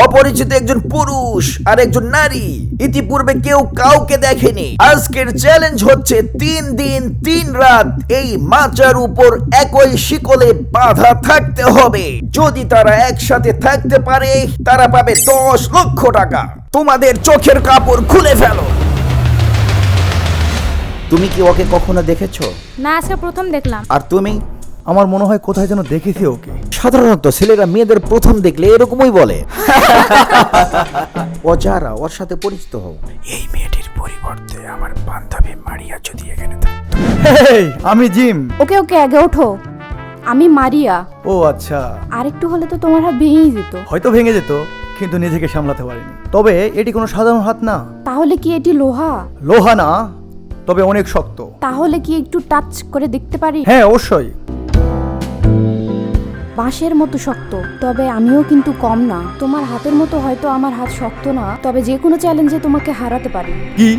অপরিচিত একজন পুরুষ আর একজন নারী, ইতিপূর্বে কেউ কাউকে দেখেনি। আজকের চ্যালেঞ্জ হচ্ছে 3 দিন 3 রাত এই মাচার উপর একই শিকলে বাঁধা থাকতে হবে। যদি তারা একসাথে থাকতে পারে তারা পাবে 10 লক্ষ টাকা। তোমাদের চোখের কাপড় খুলে ফেলো। তুমি কি ওকে কখনো দেখেছো? না, আজকে প্রথম দেখলাম। আর তুমি? আমার মনে হয় কোথায় যেন দেখেছি ওকে। সাধারণত ছেলেরা মেয়েদের প্রথম দেখলে এরকমই বলে। ও যারা, ওর সাথে পরিচিত হও। এই মেয়েটির পরিবর্তে আমার বান্ধবী মারিয়া যদি এখানে থাকতো। হেই, আমি জিম। ওকে ওকে, আগে ওঠো। আমি মারিয়া। ও আচ্ছা, আরেকটু হলে তো তোমার হাত ভেঙেই যেত। হয়তো ভেঙে যেত, কিন্তু নিজেকে সামলাতে পারিনি। তবে এটি কোনো সাধারণ হাত না। তাহলে কি এটি লোহা? লোহা না, তবে অনেক শক্ত। তাহলে কি একটু টাচ করে দেখতে পারি? হ্যাঁ অবশ্যই। বাঁশের মতো শক্ত। তবে আমিও কিন্তু কম না। তোমার হাতের মতো হয়তো আমার হাত শক্ত না, তবে যে কোনো চ্যালেঞ্জে তোমাকে হারাতে পারি। কি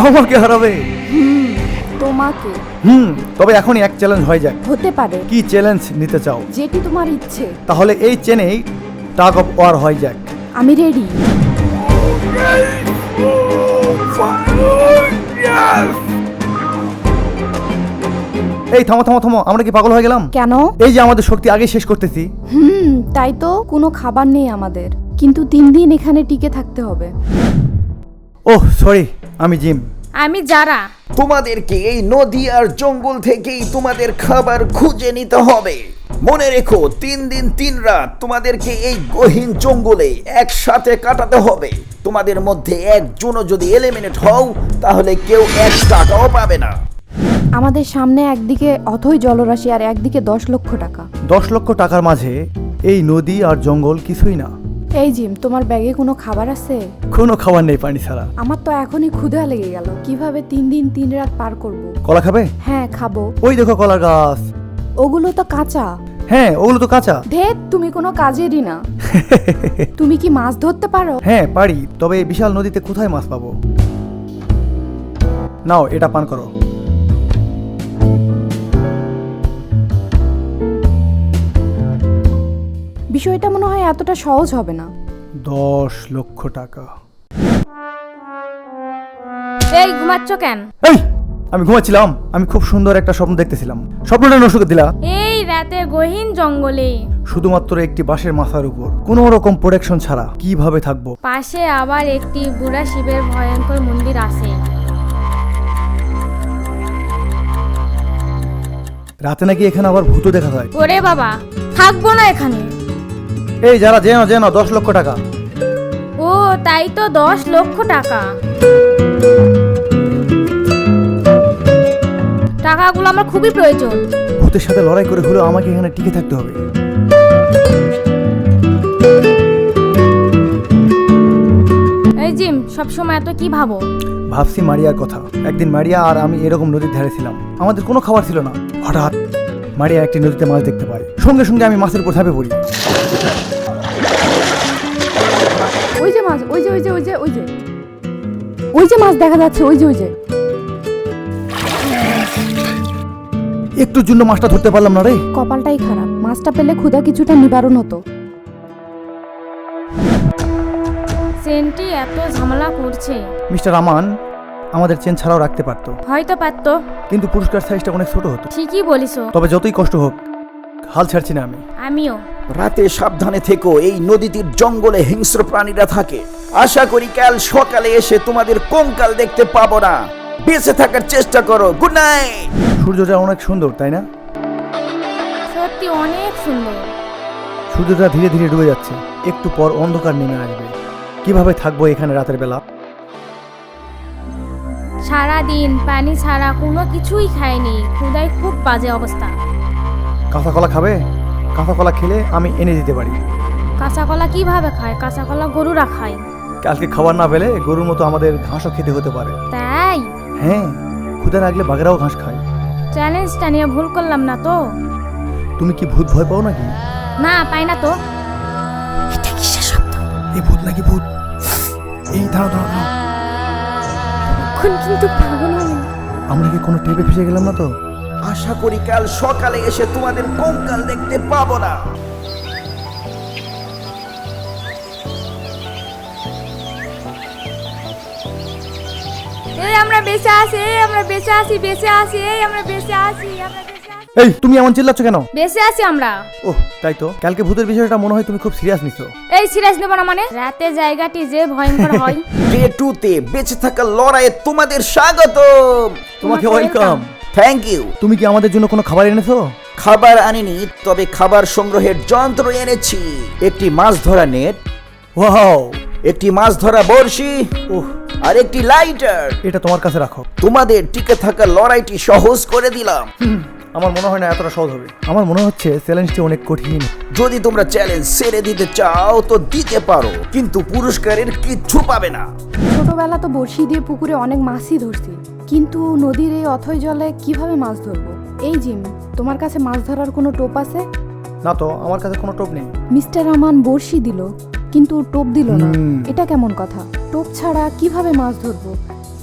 আমাকে হারাবে? তোমাকে। তবে এখনই এক চ্যালেঞ্জ হয়ে যাক। হতে পারে। কি চ্যালেঞ্জ নিতে চাও? যেটি তোমার ইচ্ছে। তাহলে এই চেনেই টাগ অফ ওয়ার হয়ে যাক। আমি রেডি। এই থামো থামো থামো, আমরা কি পাগল হয়ে গেলাম? কেন? এই যে আমাদের শক্তি আগে শেষ করতেছি। তাই তো। কোনো খাবার নেই আমাদের, কিন্তু 3 দিন এখানে টিকে থাকতে হবে। ওহ সরি, আমি জিম। আমি যারা। তোমাদেরকে এই নদী আর জঙ্গল থেকেই তোমাদের খাবার খুঁজে নিতে হবে। মনে রেখো 3 দিন 3 রাত তোমাদেরকে এই গহীন জঙ্গলে একসাথে কাটাতে হবে। তোমাদের মধ্যে একজনও যদি এলিমিনেট হও তাহলে কেউ 1 টাকাও পাবে না। আমাদের সামনে একদিকে অথই জলরাশি আর একদিকে 10 লক্ষ টাকা। 10 লক্ষ টাকার মাঝে এই নদী আর জঙ্গল কিছুই না। এই জিম, তোমার ব্যাগে কোনো খাবার আছে? কোনো খাবার নেই পানি ছাড়া। আমার তো এখনই ক্ষুধা লেগে গেল। কিভাবে 3 দিন 3 রাত পার করব? কলা খাবে? হ্যাঁ খাবো। ওই দেখো কলার গাছ। ওগুলো তো কাঁচা। হ্যাঁ ওগুলো তো কাঁচা। ধেত, তুমি কোনো কাজেরই না। তুমি কি মাছ ধরতে পারো? হ্যাঁ পারি, তবে এই বিশাল নদীতে কোথায় মাছ পাবো? নাও এটা পান করো। বিষয়টা মনে হয় এতটা সহজ হবে না। 10 লক্ষ টাকা। এই ঘুমাচ্ছ কেন? এই আমি ঘুমাচ্ছিলাম। আমি খুব সুন্দর একটা স্বপ্ন দেখতেছিলাম। স্বপ্নটা নষ্ট করে দিলা। এই রাতে গহীন জঙ্গলে শুধুমাত্র একটি বাঁশের মাথার উপর কোনো রকম প্রোটেকশন ছাড়া কিভাবে থাকবো? পাশে আবার একটি বুড়া শিবের ভয়ঙ্কর মন্দির আছে। রাতে নাকি এখানে আবার ভূত দেখা যায়। ওরে বাবা, থাকবো না এখানে। এই যারা যেন যেন 10 লক্ষ টাকা। ও তাই তো, 10 লক্ষ টাকা। টাকাগুলো আমার খুবই প্রয়োজন। ভূতের সাথে লড়াই করে হলেও আমাকে এখানে টিকে থাকতে হবে। এই জিম, সবসময় এত কি ভাবো? ভাবছি মারিয়ার কথা। একদিন মারিয়া আর আমি এরকম নদীর ধারে ছিলাম। আমাদের কোনো খাবার ছিল না। হঠাৎ মারিয়া একটি নদীতে মাছ দেখতে পাই। সঙ্গে সঙ্গে আমি মাছের উপর ঝাঁপে পড়ি। ওই যে মাছ, ওই যে ওই যে ওই যে ওই যে ওই যে মাছ দেখা যাচ্ছে, ওই যে ওই যে। একটুর জন্য মাছটা ধরতে পারলাম না রে। কপালটাই খারাপ। মাছটা পেলে ক্ষুধা কিছুটা নিবারণ হতো। সেন্টি এত ঝামেলা করছে। মিস্টার আমান আমাদের চেন ছাড়াও রাখতে পারতো। হয়তো পারতো, কিন্তু পুরস্কার সাইজটা অনেক ছোট হতো। ঠিকই বলিছো। তবে যতই কষ্ট হোক হাল ছাড়ছি না আমি। আমিও। রাতে সাবধানে থেকো। এই নদীটির জঙ্গলে হিংস্র প্রাণীরা থাকে। আশা করি কাল সকালে এসে তোমাদের কঙ্কাল দেখতে পাবো না। বেঁচে থাকার চেষ্টা করো। Good night. সূর্যটা অনেক সুন্দর তাই না? সত্যি অনেক সুন্দর। সূর্যটা ধীরে ধীরে ডুবে যাচ্ছে। একটু পর অন্ধকার নেমে আসবে। কিভাবে থাকবো এখানে রাতের বেলা? সারা দিন পানি ছাড়া কোনো কিছুই খাইনি। ক্ষুধায় খুব বাজে অবস্থা। কাঁচা কলা খাবে? কাঁচা কলা খেলে আমি এনে দিতে পারি। কাঁচা কলা কিভাবে খায়? কাঁচা কলা গরুরা খায়। কালকে খাবার না পেলে গরুর মতো আমাদের ঘাসও খেতে হতে পারে। তাই? হ্যাঁ, ক্ষুধা লাগলে বাঘেরাও ঘাস খায়। চ্যালেঞ্জটা নিয়ে ভুল করলাম না তো? তুমি কি ভূত ভয় পাও নাকি? না, পাই না তো। এটা কিসের শব্দ? এই ভূত নাকি ভূত? এই দাঁড়াও দাঁড়াও দাঁড়াও। এখন কিন্তু পাগল হলাম। আমরা কি কোনো টেপে ফেসে গেলাম না তো? আশা করি কাল সকালে এসে তোমাদের কঙ্কাল দেখতে পাবো না। এই আমরা বেঁচে আছি, এই আমরা বেঁচে আছি, বেঁচে আছি, এই আমরা বেঁচে আছি, আমরা বেঁচে আছি। এই তুমি এমন চিল্লাচ্ছ কেন? বেঁচে আছি আমরা। ওহ তাই তো, কালকে ভূতের বিষয়টা মনে হয় তুমি খুব সিরিয়াস নিছো। এই সিরিয়াস নেব না মানে? রাতে জায়গাটি যে ভয়ঙ্কর হয়। ডে 2 তে বেঁচে থাকা লড়াইয়ে তোমাদের স্বাগত। তোমাকে ওয়েলকাম। Thank you. তুমি কি আমাদের জন্য কোনো খাবার এনেছো? খাবার আনিনি, তবে খাবার সংগ্রহের যন্ত্র এনেছি। একটি মাছ ধরা নেট, ওয়াও, একটি মাছ ধরা বড়শি, ওহ আর একটি লাইটার। এটা তোমার কাছে রাখো। তোমাদের টিকে থাকা লড়াইটি সহজ করে দিলাম। আমার মনে হয় না এতটা সহজ হবে। আমার মনে হচ্ছে চ্যালেঞ্জটি অনেক কঠিন। যদি তোমরা চ্যালেঞ্জ ছেড়ে দিতে চাও তো দিতে পারো, কিন্তু পুরস্কারের কিচ্ছু পাবে না। ছোটবেলা তো বড়শি দিয়ে পুকুরে অনেক মাছই ধরছি, কিন্তু নদীর এই অথই জলে কিভাবে মাছ ধরবো? এই জিম, তোমার কাছে মাছ ধরার কোনো টোপ আছে? না তো, আমার কাছে কোনো টোপ নেই। মিস্টার আমান বড়শি দিল, কিন্তু টোপ দিল না। হুম। এটা কেমন কথা? টোপ ছাড়া কিভাবে মাছ ধরবো?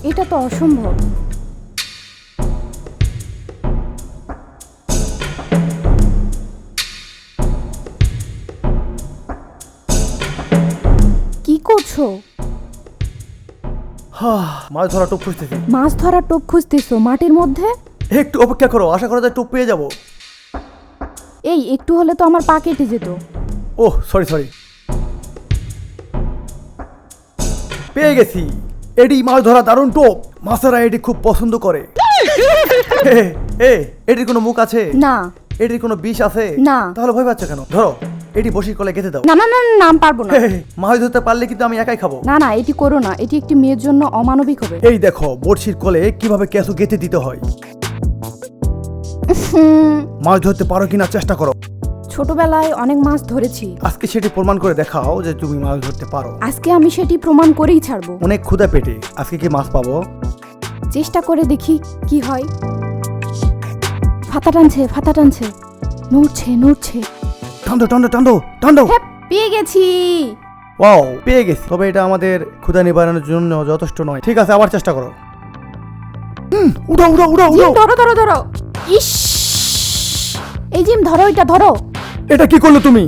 এটা তো অসম্ভব। কি করছো? মাছ ধরা টোপ খুঁজতেছি। মাছ ধরার টোপ খুঁজতেছো মাটির মধ্যে? একটু অপেক্ষা করো, আশা করা যায় টোপ পেয়ে যাবো। এই একটু হলে তো আমার পা কেটে যেত। ওহ সরি সরি, পেয়ে গেছি। এটি মাছ ধরা দারুণ টোপ, মাছেরা এটি খুব পছন্দ করে। এটির কোনো মুখ আছে? না এটির কোনো বিষ আছে? না। তাহলে ভয় পাচ্ছ কেন? ধরো, এটি বসির কলে গেঁথে দাও। না না না না, না, আমি পারবো না। মাছ ধরতে পারলে কিন্তু আমি একাই খাবো। না না, এটি করো না, এটি একটি মেয়ের জন্য অমানবিক হবে। এই দেখো, বড়শির কলে কিভাবে কেঁচো গেঁথে দিতে হয়। মাছ ধরতে পারো কিনা চেষ্টা করো। ছোটবেলায় অনেক মাছ ধরেছি, আজকে সেটি প্রমাণ করে দেখাও যে তুমি মাছ ধরতে পারো। আজকে আমি সেটি প্রমাণ করেই ছাড়বো। অনেক ক্ষুধা পেটে, আজকে কি মাছ পাবো? চেষ্টা করে দেখি কি হয়। ফাতা টানছে, ফাতা টানছে, নড়ছে নড়ছে। টান্ডো টান্ডো টান্ডো টান্ডো। হ্যাঁ, পেয়ে গেছি। ওয়াও, পেয়ে গেছি। তবে এটা আমাদের ক্ষুধা নিবারণের জন্য যথেষ্ট নয়। ঠিক আছে, আবার চেষ্টা করো। উড়াও উড়াও উড়াও জিম, উড়াও। ধরো ধরো ধরো। ইস, এই জিম ধরো, এটা ধরো। এটা কি করলে তুমি?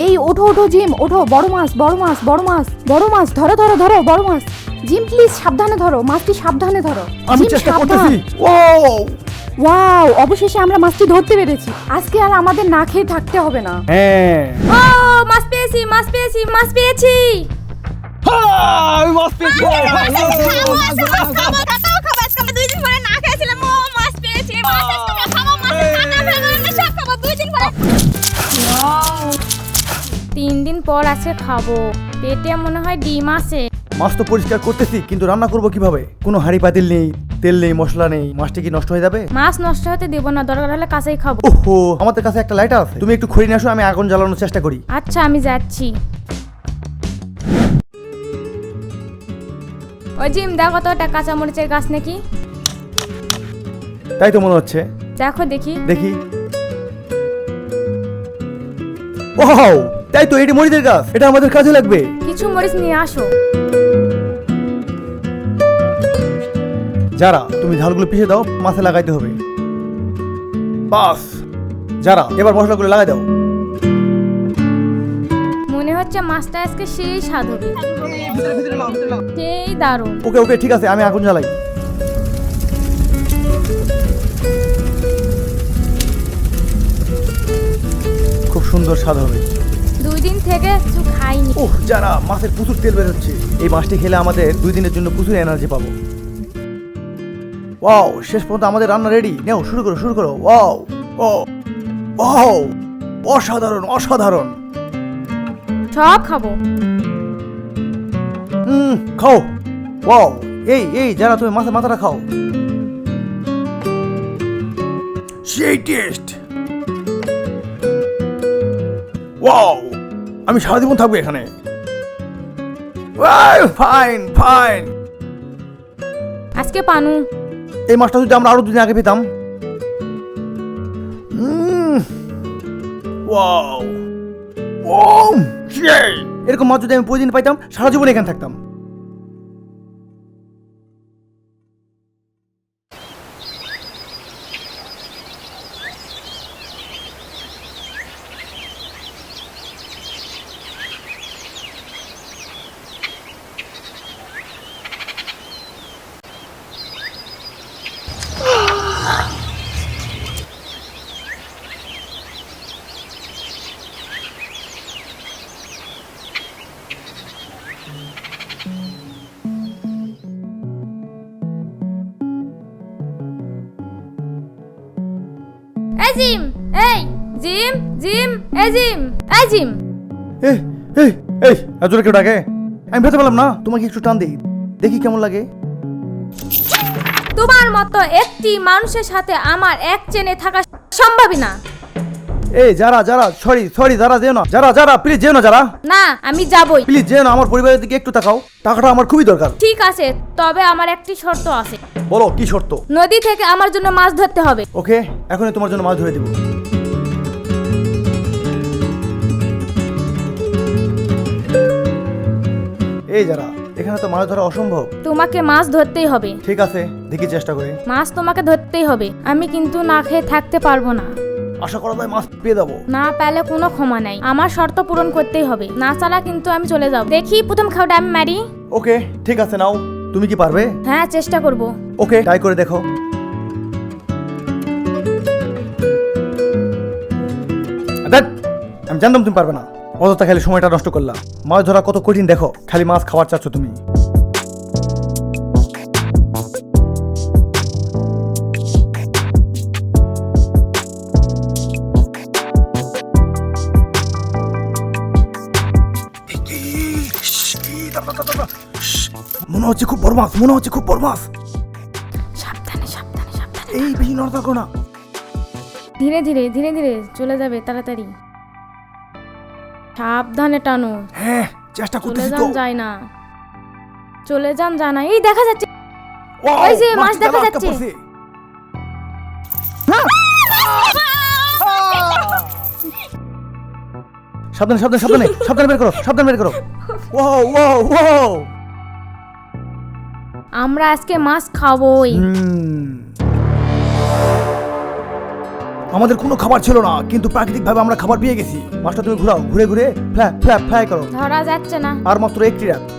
এই ওঠো ওঠো জিম, ওঠো। বড় মাছ, বড় মাছ, বড় মাছ, বড় মাছ, ধরো ধরো ধরো, বড় মাছ। জিম প্লিজ সাবধানে ধরো, মাছটি সাবধানে ধরো। আমি জিম, চেষ্টা সাবধান। করতেছি। ওয়াও ওয়াও, অবশেষে আমরা মাছটি ধরতে পেরেছি। আজকে আর আমাদের না খেয়ে থাকতে হবে না। হ্যাঁ, ও, মাছ পেয়েছি, মাছ পেয়েছি, মাছ পেয়েছি। আমি মাছ পেয়েছি। তিন দিন পর আজকে খাবো। পেটে মনে হয় ডিম আছে। মাছ তো পরিষ্কার করতেছি, কিন্তু রান্না করব কিভাবে? কোনো হাঁড়ি পাতিল নেই, তেল নেই, মশলা নেই। মাছটি কি নষ্ট হয়ে যাবে? মাছ নষ্ট হতে দেবো না, দরকার হলে কাছেই খাবো। ওহো, আমাদের কাছে একটা লাইটার আছে। তুমি একটু খড়ি নিয়ে আসো, আমি আগুন জ্বালানোর চেষ্টা করি। আচ্ছা, আমি যাচ্ছি। ওই জিম, দেখো তো একটা কাঁচামরিচের গাছ নাকি? তাই তো মনে হচ্ছে। দেখো দেখি। দেখি। ওহ, তাই তো, এটি মরিচের গাছ। এটা আমাদের কাজে লাগবে। কিছু মরিচ নিয়ে আসো। যারা, তুমি ঝালগুলো পিষে দাও, মাছে লাগাইতে হবে। বাস, যারা, এবার মশলাগুলো লাগাই দাও। মনে হচ্ছে মাছটা আজকে সেই স্বাদ হবে, সেই দারুণ। ওকে ওকে, ঠিক আছে, আমি আগুন জ্বালাই। খুব সুন্দর স্বাদ হবে। 2 দিন থেকে কিছু খাইনি। ওহ, যারা, মাছের প্রচুর তেল বের হচ্ছে। এই মাছটি খেলে আমাদের 2 দিনের জন্য প্রচুর এনার্জি পাবো। ওয়াও, শেষ পর্যন্ত আমাদের রান্না রেডি। নাও, শুরু করো শুরু করো। ওয়াও ও ওয়াও, অসাধারণ অসাধারণ। সব খাবো। খাও। ওয়াও, এই এই যারা, তুমি মাছের মাথাটা খাও। সেই টেস্ট। ওয়াও, আমি সারা জীবন থাকবো এখানে। Fine fine. আজকে পানু। এই মাছটা যদি আমরা আরো 2 দিন আগে পেতাম। ওয়াও ওম, এরকম মাছ যদি আমি প্রতিদিন পাইতাম, সারা জীবন এখানে থাকতাম। এই জিম, এই জিম, জিম, এই জিম, এই জিম। এই এই এই এত জোরে কেউ ডাকে? আমি ভেতরে পেলাম না, তোমাকে একটু টান দিই, দেখি কেমন লাগে। তোমার মতো একটি মানুষের সাথে আমার এক চেনে থাকা সম্ভবই না। এই যারা যারা সরি সরি যারা যেও না, যারা যারা প্লিজ যেও না, যারা না, আমি যাবই। প্লিজ যেও না, আমার পরিবারের দিকে একটু তাকাও, টাকাটা আমার খুবই দরকার। ঠিক আছে, তবে আমার একটি শর্ত আছে। বলো কি শর্ত? নদী থেকে আমার জন্য মাছ ধরতে হবে। ওকে, এখনই তোমার জন্য মাছ ধরে দিব। এই যারা, এখানে তো মাছ ধরা অসম্ভব। তোমাকে মাছ ধরতেই হবে। ঠিক আছে, দেখি চেষ্টা করে। মাছ তোমাকে ধরতেই হবে। আমি কিন্তু না খেয়ে থাকতে পারবো না। আশা করা যায় মাছ পেয়ে যাবো। না পেলে কোনো ক্ষমা নাই। আমার শর্ত পূরণ করতেই হবে, না চালা কিন্তু আমি চলে যাব। দেখি প্রথম খাওয়াটা আমি মারি। ওকে ঠিক আছে, নাও। তুমি কি পারবে? হ্যাঁ, চেষ্টা করব। ওকে, ট্রাই করে দেখো। ধ্যাৎ, আমি জানতাম তুমি পারবে না, অযথা খালি সময়টা নষ্ট করলা। মাছ ধরা কত কঠিন দেখো, খালি মাছ খাওয়ার চাচ্ছ তুমি। মনে হচ্ছে খুব বড় মাছ, মনে হচ্ছে খুব বড় মাছ। সাবধানে, সাবধানে, সাবধানে। এই বেশি নড়তা করো না। ধীরে ধীরে, ধীরে ধীরে চলে যাবে, তাড়াতাড়ি। সাবধানে টানো। হ্যাঁ, চেষ্টা চলে করতেছি তো। যান যায় না, চলে যান যায় না। এই দেখা যাচ্ছে, ওয়াও, ওই যে মাছ মাছটা দেখা আটকা যাচ্ছে। পড়ছে। সাবধানে সাবধানে সাবধানে সাবধানে বের করো, সাবধানে বের করো। Wow wow wow. আমরা আজকে মাছ খাবোই। আমাদের কোনো খাবার ছিল না, কিন্তু প্রাকৃতিকভাবে আমরা খাবার পেয়ে গেছি। মাছটা তুমি ঘুরাও, ঘুরে ঘুরে ফ্ল্যাপ ফ্ল্যাপ ফ্লাই করো। ধরা যাচ্ছে না। আর মাত্র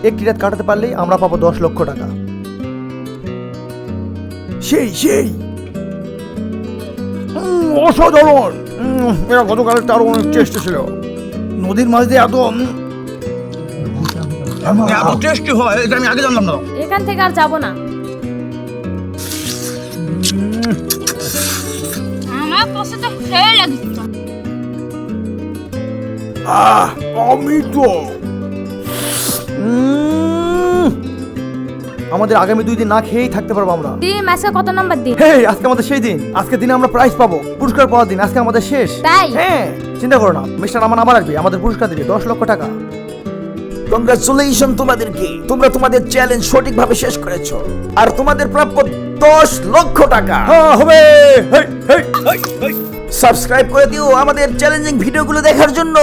একটি রাত কাটাতে পারলেই আমরা পাবো 10 লক্ষ টাকা। সেই সেই অসাধারণ। এরা গতকালের তারও অনেক টেস্টি ছিল। নদীর মাছ দিয়ে এত টেস্টি হয় এটা আমি আগে জানলাম না। এখান থেকে আর যাব না। আমার কাছে তো খেয়ে লাগছে। আমি তো আমাদের আগামী 2 দিন না খেয়েই থাকতে পারবো আমরা। দিন আজকে কত নাম্বার দিন? হেই, আজকে আমাদের সেই দিন। আজকে দিনে আমরা প্রাইজ পাবো, পুরস্কার পাওয়ার দিন। আজকে আমাদের শেষ। তাই? হ্যাঁ, চিন্তা করো না, মিস্টার আমান আবার আসবে, আমাদের পুরস্কার দিবে 10 লক্ষ টাকা। কংগ্রাচুলেশন তোমাদেরকে, তোমরা তোমাদের চ্যালেঞ্জ সঠিকভাবে শেষ করেছো আর তোমাদের প্রাপ্য 10 লক্ষ টাকা। হ্যাঁ হবে। হেই হেই হেই হেই। সাবস্ক্রাইব করে দিও আমাদের চ্যালেঞ্জিং ভিডিওগুলো দেখার জন্য।